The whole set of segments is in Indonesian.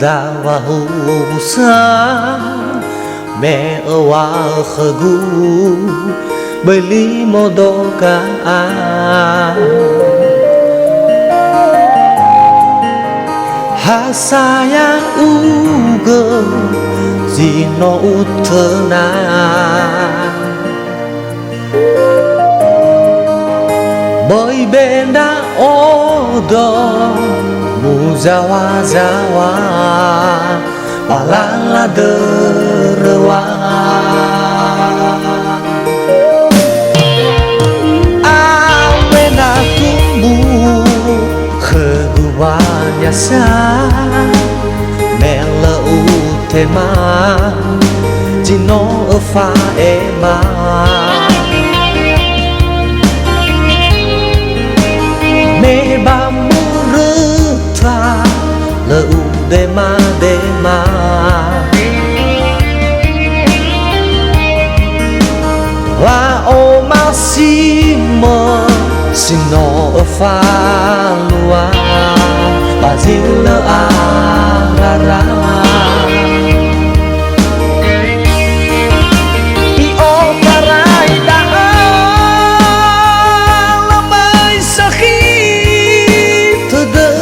dawa husan me awa khagu beli modoka hasaya uga zino utena boy benda odo muzawa-zawa palala derwa awena tumbuh keguanya sa mela utema jino fa ema dema la o massimo sino fa lua bazila arara i o paraida la mai sakit de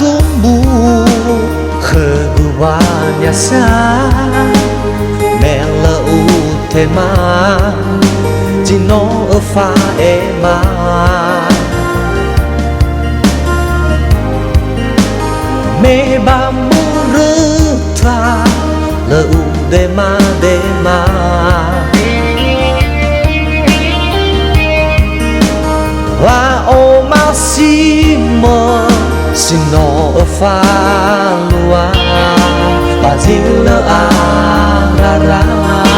tumbuh keguanya sa mela utema jino fa ema me bamurta le udema dema la o massimo sino fa lua bazila arara